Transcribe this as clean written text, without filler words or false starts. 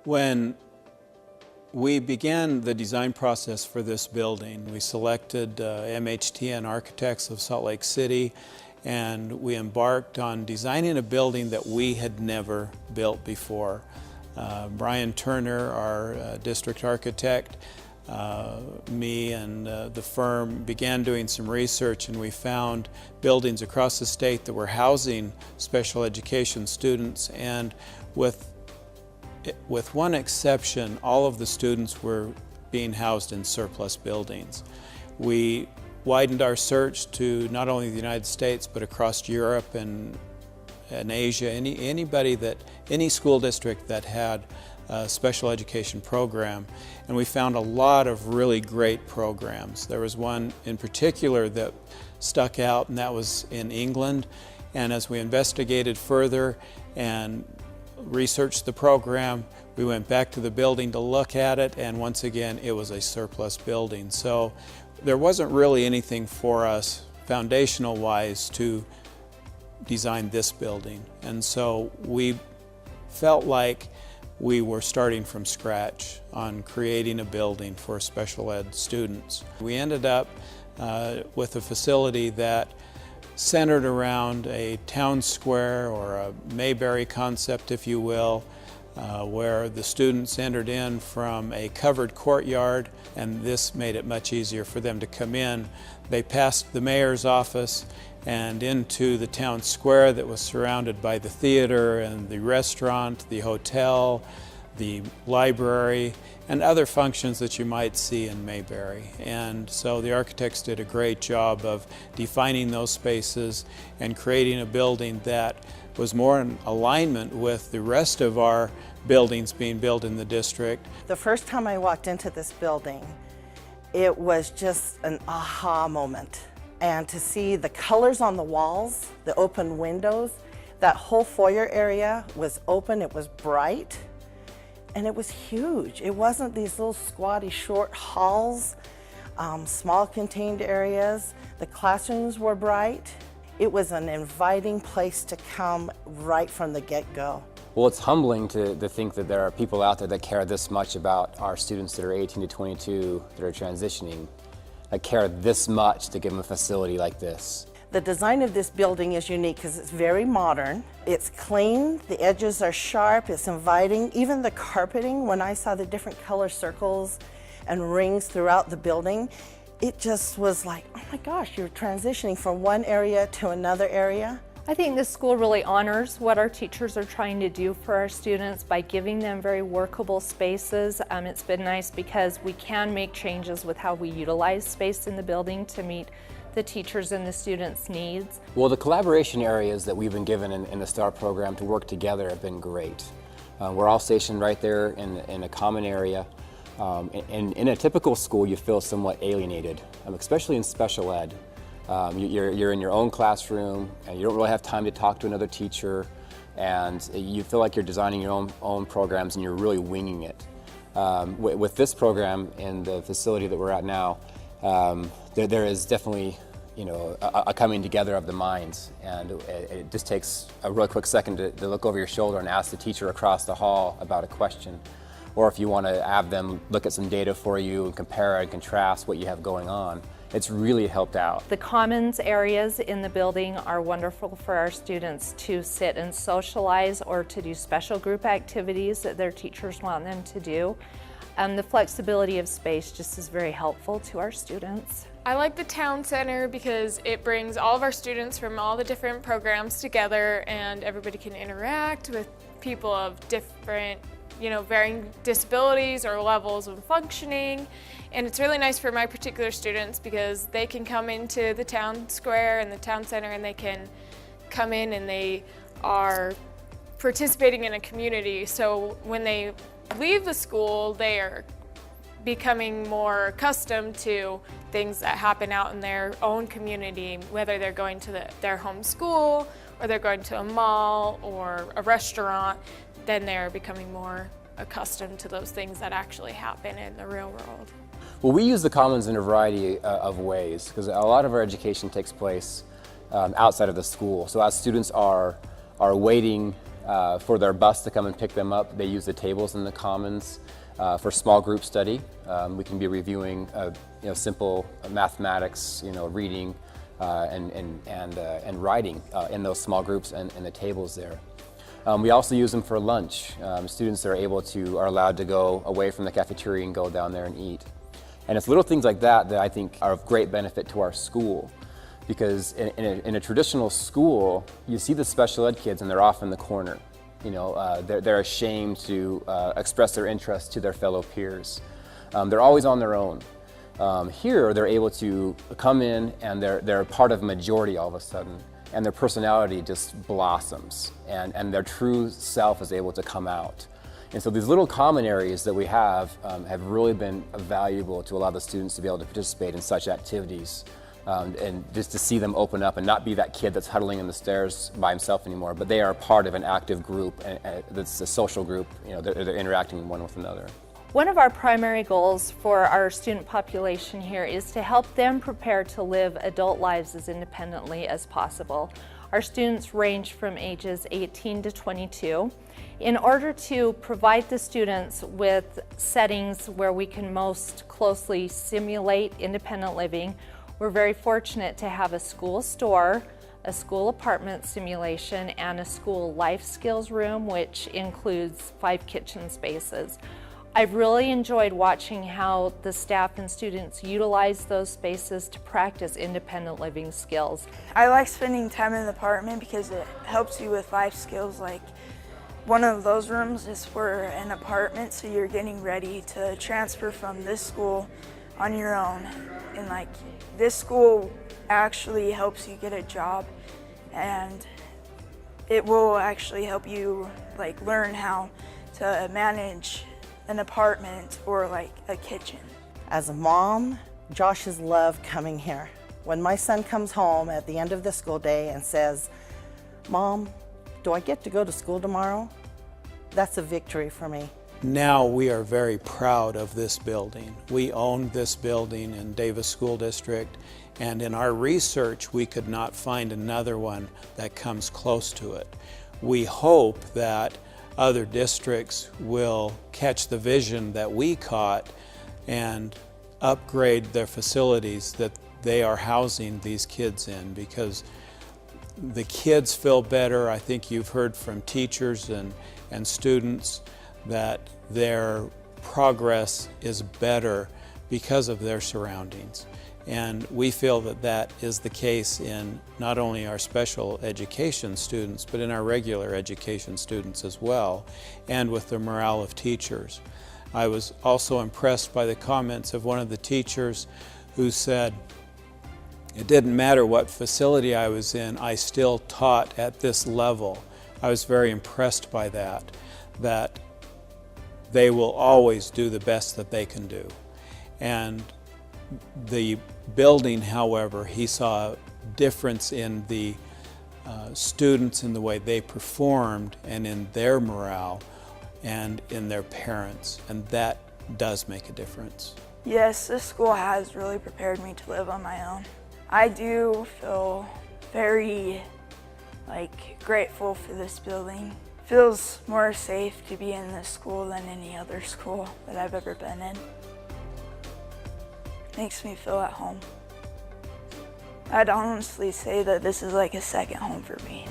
When we began the design process for this building, we selected MHTN Architects of Salt Lake City, and we embarked on designing a building that we had never built before. Brian Turner, our district architect, me and the firm began doing some research, and we found buildings across the state that were housing special education students, and with one exception, all of the students were being housed in surplus buildings. We widened our search to not only the United States but across Europe and Asia, any school district that had a special education program, and we found a lot of really great programs. There was one in particular that stuck out, and that was in England, and as we investigated further and researched the program, we went back to the building to look at it, and once again it was a surplus building. So there wasn't really anything for us foundational wise to design this building, and so we felt like we were starting from scratch on creating a building for special ed students. We ended up with a facility that centered around a town square, or a Mayberry concept, if you will, where the students entered in from a covered courtyard, and this made it much easier for them to come in. They passed the mayor's office and into the town square that was surrounded by the theater and the restaurant, the hotel, the library, and other functions that you might see in Mayberry. And so the architects did a great job of defining those spaces and creating a building that was more in alignment with the rest of our buildings being built in the district. The first time I walked into this building, it was just an aha moment. And to see the colors on the walls, the open windows, that whole foyer area was open, it was bright, and it was huge. It wasn't these little squatty short halls, small contained areas. The classrooms were bright. It was an inviting place to come right from the get-go. Well, it's humbling to think that there are people out there that care this much about our students that are 18 to 22 that are transitioning, that care this much to give them a facility like this. The design of this building is unique because it's very modern. It's clean, the edges are sharp, it's inviting. Even the carpeting, when I saw the different color circles and rings throughout the building, it just was like, oh my gosh, you're transitioning from one area to another area. I think this school really honors what our teachers are trying to do for our students by giving them very workable spaces. It's been nice because we can make changes with how we utilize space in the building to meet the teachers and the students' needs. Well, the collaboration areas that we've been given in the STAR program to work together have been great. We're all stationed right there in a common area. In a typical school, you feel somewhat alienated, especially in special ed. You're in your own classroom, and you don't really have time to talk to another teacher, and you feel like you're designing your own programs and you're really winging it. With this program in the facility that we're at now, there is definitely a coming together of the minds, and it just takes a real quick second to look over your shoulder and ask the teacher across the hall about a question, or if you want to have them look at some data for you and compare and contrast what you have going on. It's really helped out. The commons areas in the building are wonderful for our students to sit and socialize or to do special group activities that their teachers want them to do. The flexibility of space just is very helpful to our students. I like the town center because it brings all of our students from all the different programs together, and everybody can interact with people of different, varying disabilities or levels of functioning. And it's really nice for my particular students because they can come into the town square and the town center, and they can come in and they are participating in a community. So when they leave the school, they are becoming more accustomed to things that happen out in their own community, whether they're going to their home school or they're going to a mall or a restaurant. Then they're becoming more accustomed to those things that actually happen in the real world. Well, we use the commons in a variety of ways because a lot of our education takes place outside of the school. So as students are waiting For their bus to come and pick them up, they use the tables in the commons. For small group study, we can be reviewing simple mathematics, reading and writing in those small groups and the tables there. We also use them for lunch. Students are allowed to go away from the cafeteria and go down there and eat. And it's little things like that that I think are of great benefit to our school. Because in a traditional school, you see the special ed kids and they're off in the corner. They're ashamed to express their interest to their fellow peers. They're always on their own. Here, they're able to come in and they're part of a majority all of a sudden, and their personality just blossoms, and their true self is able to come out. And so these little common areas that we have really been valuable to allow the students to be able to participate in such activities. And just to see them open up and not be that kid that's huddling in the stairs by himself anymore, but they are part of an active group, and that's a social group. They're interacting one with another. One of our primary goals for our student population here is to help them prepare to live adult lives as independently as possible. Our students range from ages 18 to 22. In order to provide the students with settings where we can most closely simulate independent living, we're very fortunate to have a school store, a school apartment simulation, and a school life skills room, which includes 5 kitchen spaces. I've really enjoyed watching how the staff and students utilize those spaces to practice independent living skills. I like spending time in the apartment because it helps you with life skills. Like, one of those rooms is for an apartment, so you're getting ready to transfer from this school on your own. And like, this school actually helps you get a job, and it will actually help you like learn how to manage an apartment or like a kitchen. As a mom, Josh has loved coming here. When my son comes home at the end of the school day and says, "Mom, do I get to go to school tomorrow?" That's a victory for me. Now we are very proud of this building. We own this building in Davis School District, and in our research we could not find another one that comes close to it. We hope that other districts will catch the vision that we caught and upgrade their facilities that they are housing these kids in, because the kids feel better. I think you've heard from teachers and students that their progress is better because of their surroundings. And we feel that that is the case in not only our special education students, but in our regular education students as well, and with the morale of teachers. I was also impressed by the comments of one of the teachers who said, it didn't matter what facility I was in, I still taught at this level. I was very impressed by that they will always do the best that they can do. And the building, however, he saw a difference in the students, in the way they performed and in their morale and in their parents, and that does make a difference. Yes, this school has really prepared me to live on my own. I do feel very grateful for this building. Feels more safe to be in this school than any other school that I've ever been in. Makes me feel at home. I'd honestly say that this is like a second home for me.